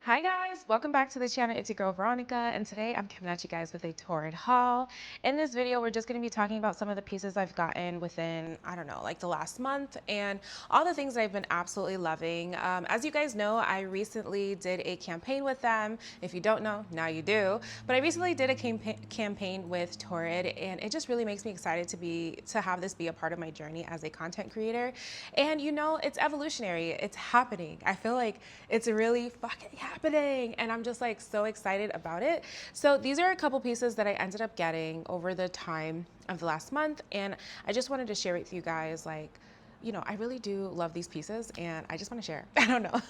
Hi guys, welcome back to the channel. It's your girl Veronica, and today I'm coming at you guys with a Torrid haul. In this video, we're just going to be talking about some of the pieces I've gotten within, I don't know, like the last month, and all the things I've been absolutely loving. As you guys know, I recently did a campaign with them. If you don't know, now you do. But I recently did a campaign with Torrid, and it just really makes me excited to have this be a part of my journey as a content creator. And you know, it's evolutionary. It's happening. I feel like it's really fucking happening, and I'm just like so excited about it. So these are a couple pieces that I ended up getting over the time of the last month, and I just wanted to share with you guys, like, you know, I really do love these pieces and I just want to share. I don't know.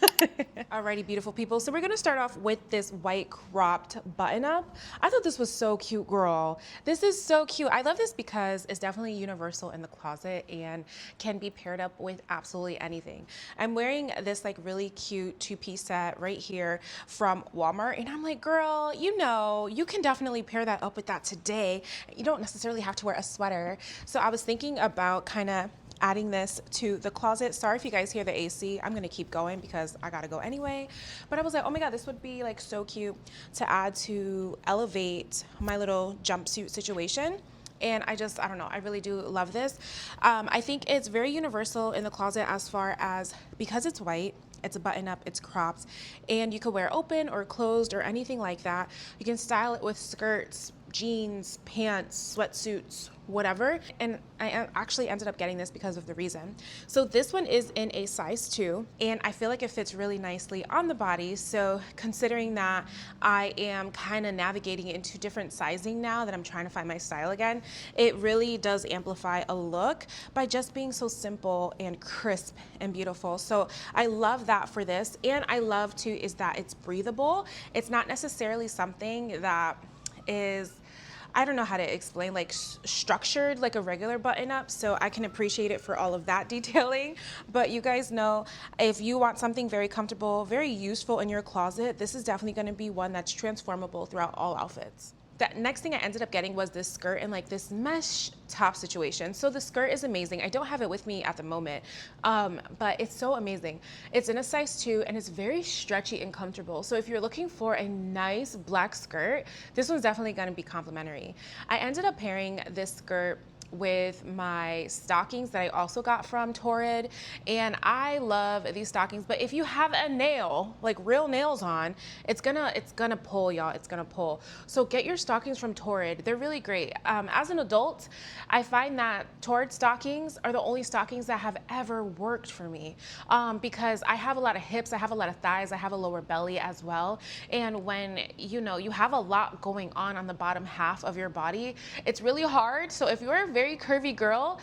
Alrighty, beautiful people. So we're going to start off with this white cropped button up. I thought this was so cute, girl. This is so cute. I love this because it's definitely universal in the closet and can be paired up with absolutely anything. I'm wearing this like really cute two-piece set right here from Walmart, and I'm like, girl, you know, you can definitely pair that up with that today. You don't necessarily have to wear a sweater. So I was thinking about kind of adding this to the closet. Sorry if you guys hear the AC. I'm gonna keep going because I gotta go anyway. But I was like, oh my God, this would be like so cute to add to elevate my little jumpsuit situation. And I don't know, I really do love this. I think it's very universal in the closet as far as, because it's white, it's a button up, it's cropped, and you could wear open or closed or anything like that. You can style it with skirts, jeans, pants, sweatsuits, whatever. And I actually ended up getting this because of the reason. So this one is in a size 2, and I feel like it fits really nicely on the body. So considering that I am kind of navigating into different sizing now that I'm trying to find my style again, it really does amplify a look by just being so simple and crisp and beautiful. So I love that for this. And I love too is that it's breathable. It's not necessarily something that is, I don't know how to explain, like structured like a regular button up, so I can appreciate it for all of that detailing. But you guys know, if you want something very comfortable, very useful in your closet, this is definitely going to be one that's transformable throughout all outfits. The next thing I ended up getting was this skirt in like this mesh top situation. So the skirt is amazing. I don't have it with me at the moment, but it's so amazing. It's in a size 2 and it's very stretchy and comfortable. So if you're looking for a nice black skirt, this one's definitely gonna be complimentary. I ended up pairing this skirt with my stockings that I also got from Torrid, and I love these stockings. But if you have a nail, like real nails on, it's gonna pull, y'all. It's gonna pull. So get your stockings from Torrid. They're really great. As an adult, I find that Torrid stockings are the only stockings that have ever worked for me, because I have a lot of hips, I have a lot of thighs, I have a lower belly as well. And when you know you have a lot going on the bottom half of your body, it's really hard. So if you're a very curvy girl,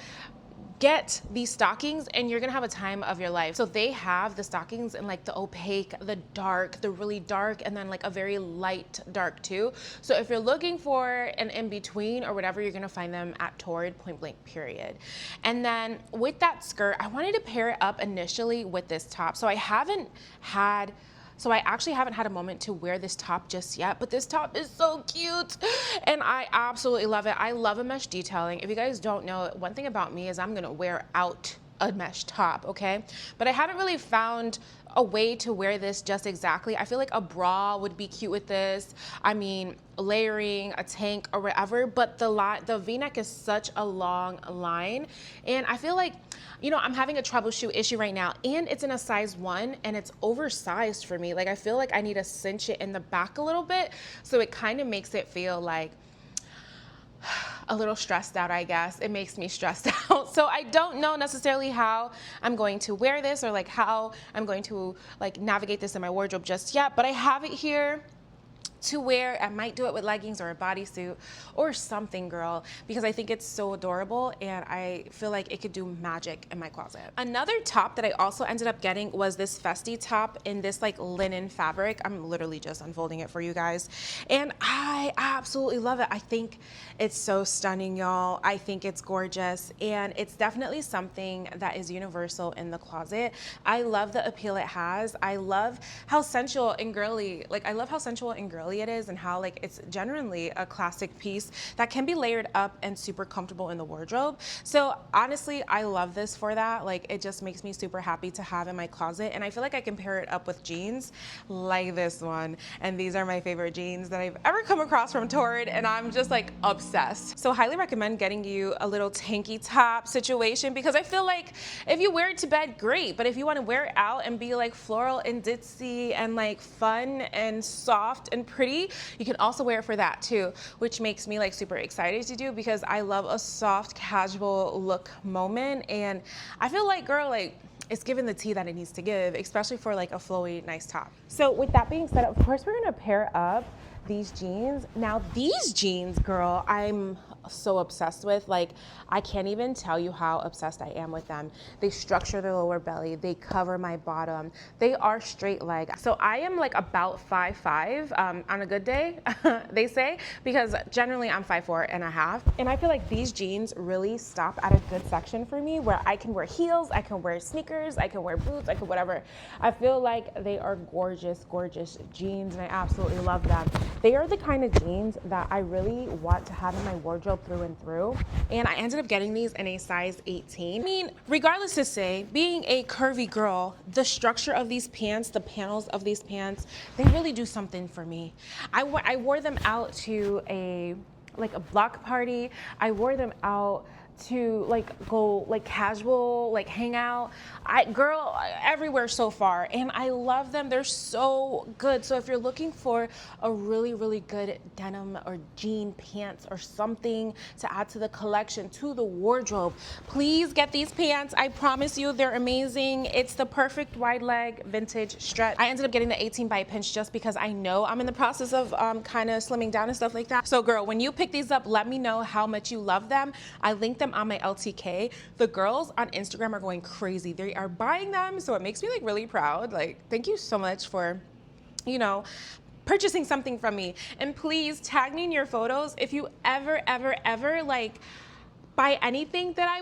get these stockings and you're gonna have a time of your life. So they have the stockings in like the opaque, the dark, the really dark, and then like a very light dark too. So if you're looking for an in-between or whatever, you're gonna find them at Torrid, point blank period. And then with that skirt, I wanted to pair it up initially with this top. So I actually haven't had a moment to wear this top just yet, but this top is so cute and I absolutely love it. I love a mesh detailing. If you guys don't know, one thing about me is I'm gonna wear out a mesh top, okay? But I haven't really found a way to wear this just exactly. I feel like a bra would be cute with this. I mean, layering a tank or whatever, but the V-neck is such a long line, and I feel like, you know, I'm having a troubleshoot issue right now, and it's in a size 1 and it's oversized for me. Like I feel like I need to cinch it in the back a little bit, so it kind of makes it feel like a little stressed out, I guess. It makes me stressed out. So I don't know necessarily how I'm going to wear this or like how I'm going to like navigate this in my wardrobe just yet, but I have it here to wear. I might do it with leggings or a bodysuit or something, girl, because I think it's so adorable and I feel like it could do magic in my closet. Another top that I also ended up getting was this festy top in this like linen fabric. I'm literally just unfolding it for you guys, and I absolutely love it. I think it's so stunning, y'all. I think it's gorgeous, and it's definitely something that is universal in the closet. I love the appeal it has. I love how sensual and girly, like I love how sensual and girly belly it is and how like it's generally a classic piece that can be layered up and super comfortable in the wardrobe. So honestly, I love this for that. Like it just makes me super happy to have in my closet, and I feel like I can pair it up with jeans like this one. And these are my favorite jeans that I've ever come across from Torrid, and I'm just like obsessed. So highly recommend getting you a little tanky top situation, because I feel like if you wear it to bed, great, but if you want to wear it out and be like floral and ditzy and like fun and soft and pretty, you can also wear it for that too, which makes me like super excited to do, because I love a soft casual look moment, and I feel like, girl, like it's given the tea that it needs to give, especially for like a flowy nice top. So with that being said, of course we're gonna pair up these jeans. Now these jeans, girl, I'm so obsessed with. Like I can't even tell you how obsessed I am with them. They structure the lower belly, they cover my bottom, they are straight leg. So I am like about 5'5" on a good day, they say, because generally I'm 5'4.5". And I feel like these jeans really stop at a good section for me, where I can wear heels, I can wear sneakers, I can wear boots, I can whatever. I feel like they are gorgeous, gorgeous jeans, and I absolutely love them. They are the kind of jeans that I really want to have in my wardrobe through and through, and I ended up getting these in a size 18. I mean, regardless to say, being a curvy girl, the structure of these pants, the panels of these pants, they really do something for me. I wore them out to a block party. I wore them out to like go like casual, like hang out. Girl, everywhere so far, and I love them. They're so good. So if you're looking for a really, really good denim or jean pants or something to add to the collection, to the wardrobe, please get these pants. I promise you, they're amazing. It's the perfect wide leg vintage stretch. I ended up getting the 18 by pinch just because I know I'm in the process of kind of slimming down and stuff like that. So girl, when you pick these up, let me know how much you love them. I linked them on my LTK. The girls on Instagram are going crazy. They are buying them, so it makes me like really proud. Like, thank you so much for, you know, purchasing something from me. And please tag me in your photos if you ever like buy anything that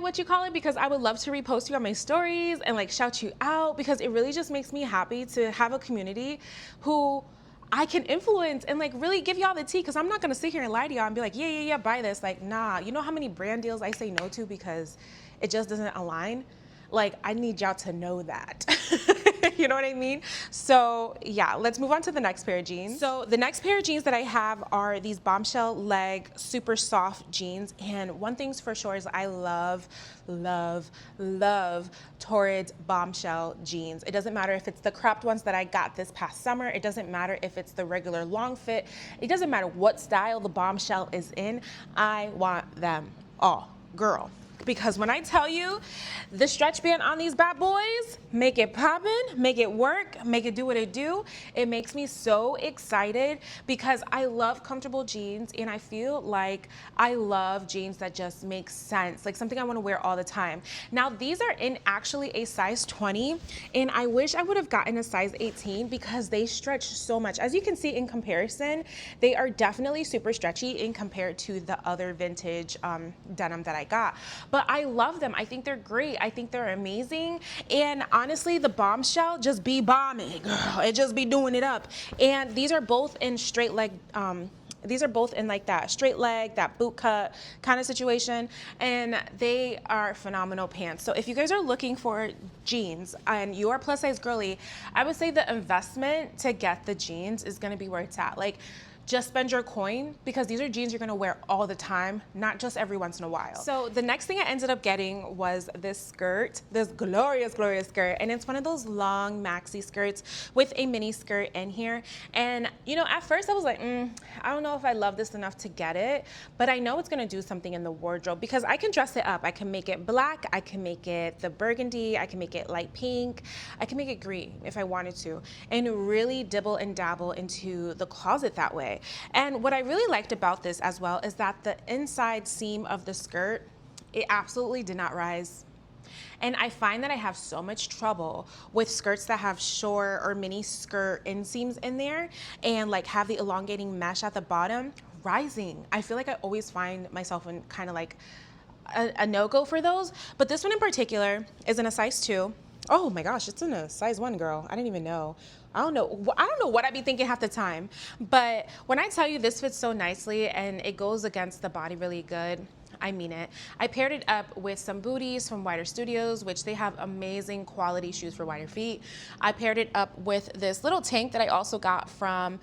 because I would love to repost you on my stories and like shout you out, because it really just makes me happy to have a community who I can influence and like really give y'all the tea, because I'm not gonna sit here and lie to y'all and be like, yeah, buy this. Like, nah, you know how many brand deals I say no to because it just doesn't align? Like, I need y'all to know that. You know what I mean? So yeah, let's move on to the next pair of jeans. So the next pair of jeans that I have are these Bombshell leg super soft jeans. And one thing's for sure is I love Torrid's Bombshell jeans. It doesn't matter if it's the cropped ones that I got this past summer. It doesn't matter if it's the regular long fit. It doesn't matter what style the Bombshell is in. I want them all, girl. Because when I tell you the stretch band on these bad boys, make it poppin', make it work, make it do what it do, it makes me so excited, because I love comfortable jeans, and I feel like I love jeans that just make sense, like something I want to wear all the time. Now these are in actually a size 20, and I wish I would have gotten a size 18 because they stretch so much. As you can see in comparison, they are definitely super stretchy in compared to the other vintage denim that I got. But I love them. I think they're great. I think they're amazing. And honestly, the Bombshell just be bombing, girl. It just be doing it up. And these are both in straight leg, these are both in like that straight leg, that boot cut kind of situation. And they are phenomenal pants. So if you guys are looking for jeans and you are plus size girly, I would say the investment to get the jeans is gonna be where it's at. Like, just spend your coin, because these are jeans you're gonna wear all the time, not just every once in a while. So the next thing I ended up getting was this skirt, this glorious, glorious skirt. And it's one of those long maxi skirts with a mini skirt in here. And you know, at first I was like, I don't know if I love this enough to get it, but I know it's gonna do something in the wardrobe, because I can dress it up. I can make it black, I can make it the burgundy, I can make it light pink, I can make it green if I wanted to, and really dibble and dabble into the closet that way. And what I really liked about this as well is that the inside seam of the skirt, it absolutely did not rise. And I find that I have so much trouble with skirts that have short or mini skirt inseams in there and like have the elongating mesh at the bottom rising. I feel like I always find myself in kind of like a no-go for those. But this one in particular is in a size 2. Oh my gosh, it's in a size 1, girl. I didn't even know. I don't know what I'd be thinking half the time. But when I tell you this fits so nicely and it goes against the body really good, I mean it. I paired it up with some booties from Wider Studios, which they have amazing quality shoes for wider feet. I paired it up with this little tank that I also got from,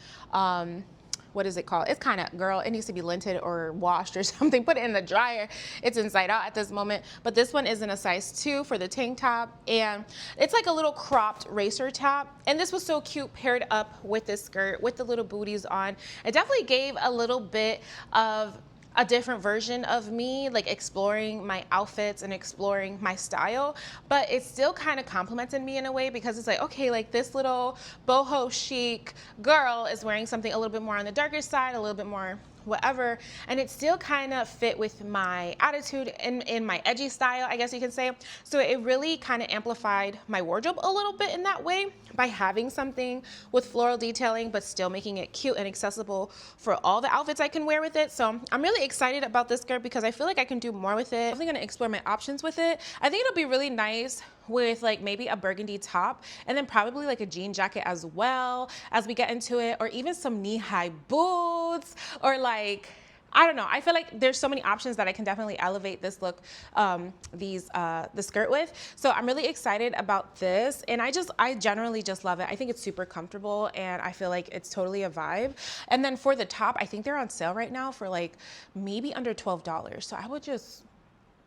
what is it called? It's kind of, girl, it needs to be linted or washed or something. Put it in the dryer. It's inside out at this moment. But this one is in a size 2 for the tank top. And it's like a little cropped racer top. And this was so cute paired up with this skirt with the little booties on. It definitely gave a little bit of a different version of me, like exploring my outfits and exploring my style, but it still kind of complimented me in a way because it's like, okay, like this little boho chic girl is wearing something a little bit more on the darker side, a little bit more whatever, and it still kind of fit with my attitude in my edgy style, I guess you could say. So it really kind of amplified my wardrobe a little bit in that way by having something with floral detailing but still making it cute and accessible for all the outfits I can wear with it. So I'm really excited about this skirt because I feel like I can do more with it. I'm definitely going to explore my options with it. I think it'll be really nice with like maybe a burgundy top and then probably like a jean jacket as well as we get into it, or even some knee-high boots, or like, I don't know. I feel like there's so many options that I can definitely elevate this look, the skirt with. So I'm really excited about this. And I generally just love it. I think it's super comfortable and I feel like it's totally a vibe. And then for the top, I think they're on sale right now for like maybe under $12. So I would just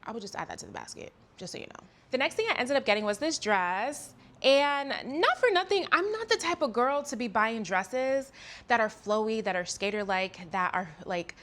add that to the basket, just so you know. The next thing I ended up getting was this dress. And not for nothing, I'm not the type of girl to be buying dresses that are flowy, that are skater-like, that are like,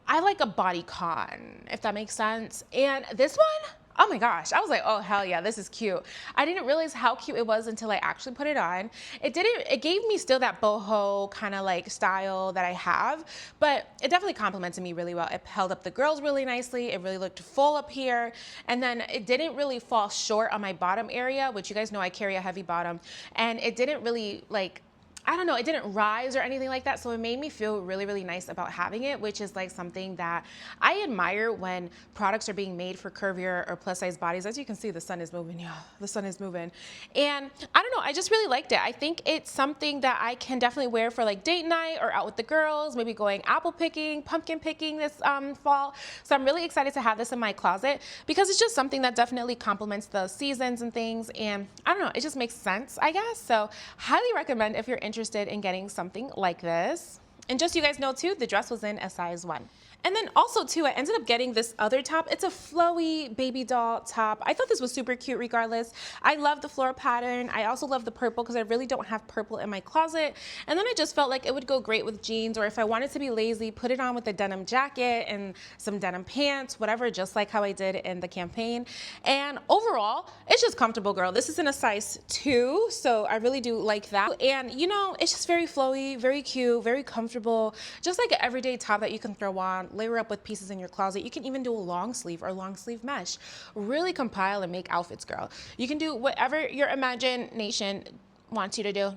I like a bodycon, if that makes sense. And this one, oh my gosh, I was like, oh hell yeah, this is cute. I didn't realize how cute it was until I actually put it on. It gave me still that boho kind of like style that I have, but it definitely complimented me really well. It held up the girls really nicely. It really looked full up here. And then it didn't really fall short on my bottom area, which you guys know I carry a heavy bottom. And it didn't really like, I don't know, it didn't rise or anything like that. So it made me feel really, really nice about having it, which is like something that I admire when products are being made for curvier or plus size bodies. As you can see, the sun is moving, yeah, the sun is moving. And I don't know, I just really liked it. I think it's something that I can definitely wear for like date night or out with the girls, maybe going apple picking, pumpkin picking this fall. So I'm really excited to have this in my closet because it's just something that definitely complements the seasons and things. And I don't know, it just makes sense, I guess. So highly recommend if you're interested in getting something like this. And just so you guys know too, the dress was in a size 1. And then also too, I ended up getting this other top. It's a flowy baby doll top. I thought this was super cute regardless. I love the floral pattern. I also love the purple because I really don't have purple in my closet. And then I just felt like it would go great with jeans, or if I wanted to be lazy, put it on with a denim jacket and some denim pants, whatever, just like how I did in the campaign. And overall, it's just comfortable, girl. This is in a size 2, so I really do like that. And you know, it's just very flowy, very cute, very comfortable, just like an everyday top that you can throw on, layer up with pieces in your closet. You can even do a long sleeve or long sleeve mesh. Really compile and make outfits, girl. You can do whatever your imagination wants you to do.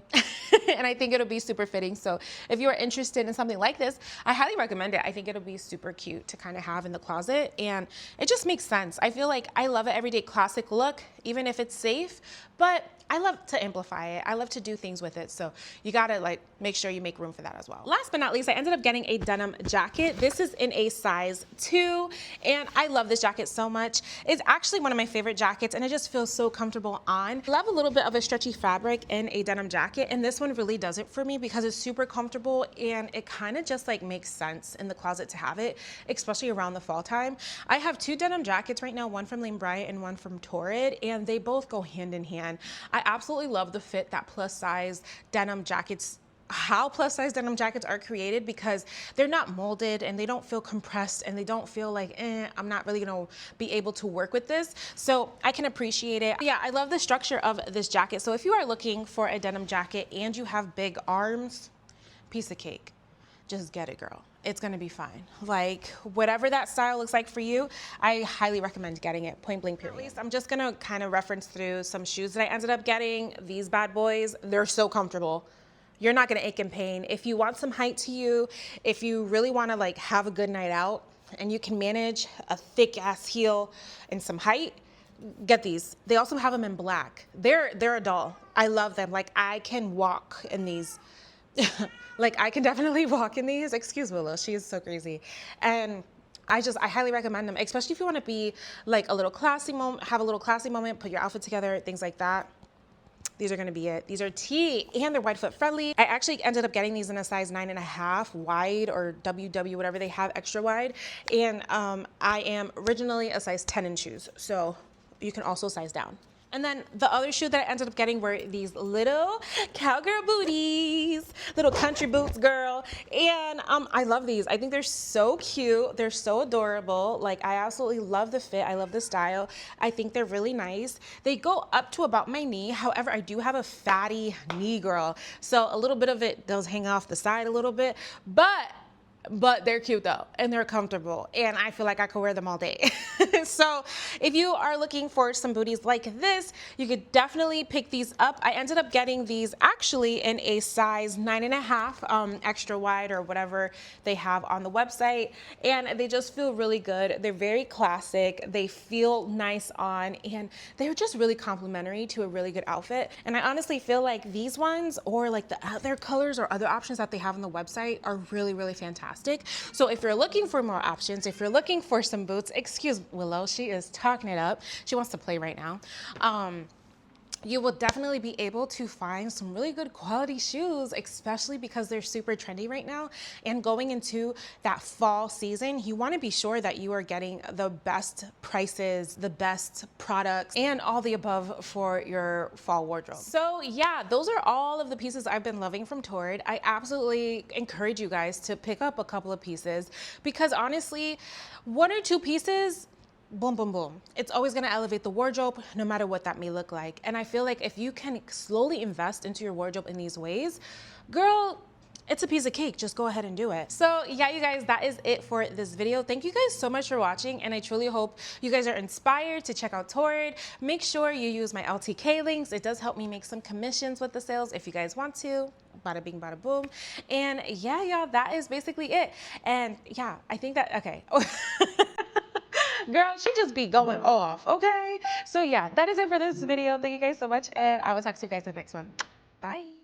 And I think it'll be super fitting. So if you are interested in something like this, I highly recommend it. I think it'll be super cute to kind of have in the closet, and it just makes sense. I feel like I love an everyday classic look, even if it's safe, but I love to amplify it. I love to do things with it. So you gotta like make sure you make room for that as well. Last but not least, I ended up getting a denim jacket. This is in a size 2, and I love this jacket so much. It's actually one of my favorite jackets, and it just feels so comfortable on. I love a little bit of a stretchy fabric in a denim jacket, and this one really does it for me because it's super comfortable and it kind of just like makes sense in the closet to have it, especially around the fall time. I have 2 denim jackets right now, one from Lane Bryant and one from Torrid, and they both go hand in hand. I absolutely love the fit that plus size denim jackets, how plus size denim jackets are created, because they're not molded and they don't feel compressed and they don't feel like, I'm not really gonna be able to work with this. So I can appreciate it. Yeah, I love the structure of this jacket. So if you are looking for a denim jacket and you have big arms, piece of cake. Just get it, girl. It's gonna be fine. Like, whatever that style looks like for you, I highly recommend getting it, point blank period. At least I'm just gonna kind of reference through some shoes that I ended up getting. These bad boys, they're so comfortable. You're not gonna ache in pain. If you want some height to you, if you really wanna like have a good night out and you can manage a thick ass heel and some height, get these. They also have them in black. They're a doll. I love them. Like, I can walk in these. Like, I can definitely walk in these. Excuse Willow, she is so crazy. And I highly recommend them, especially if you want to be like a little classy moment, have a little classy moment, put your outfit together, things like that. These are going to be it. These are T and they're wide foot friendly. I actually ended up getting these in a size 9.5 wide, or WW, whatever they have, extra wide. And I am originally a size 10 in shoes, so you can also size down. And then the other shoe that I ended up getting were these little cowgirl booties, little country boots, girl. And I love these. I think they're so cute. They're so adorable. Like, I absolutely love the fit. I love the style. I think they're really nice. They go up to about my knee. However, I do have a fatty knee, girl. So a little bit of it does hang off the side a little bit, but they're cute though, and they're comfortable, and I feel like I could wear them all day. So if you are looking for some booties like this, you could definitely pick these up. I ended up getting these actually in a size 9.5 extra wide, or whatever they have on the website, and they just feel really good. They're very classic. They feel nice on, and they're just really complimentary to a really good outfit. And I honestly feel like these ones, or like the other colors or other options that they have on the website, are really, really fantastic. So if you're looking for more options, if you're looking for some boots, excuse Willow, she is talking it up. She wants to play right now. You will definitely be able to find some really good quality shoes, especially because they're super trendy right now. And going into that fall season, you want to be sure that you are getting the best prices, the best products, and all the above for your fall wardrobe. So yeah, those are all of the pieces I've been loving from Torrid. I absolutely encourage you guys to pick up a couple of pieces, because honestly, 1 or 2 pieces, boom, boom, boom. It's always going to elevate the wardrobe, no matter what that may look like. And I feel like if you can slowly invest into your wardrobe in these ways, girl, it's a piece of cake. Just go ahead and do it. So yeah, you guys, that is it for this video. Thank you guys so much for watching, and I truly hope you guys are inspired to check out Torrid. Make sure you use my LTK links. It does help me make some commissions with the sales if you guys want to. Bada bing, bada boom. And yeah, y'all, that is basically it. And yeah, I think that, okay. Girl, she just be going off, okay? So yeah, that is it for this video. Thank you guys so much, and I will talk to you guys in the next one. Bye.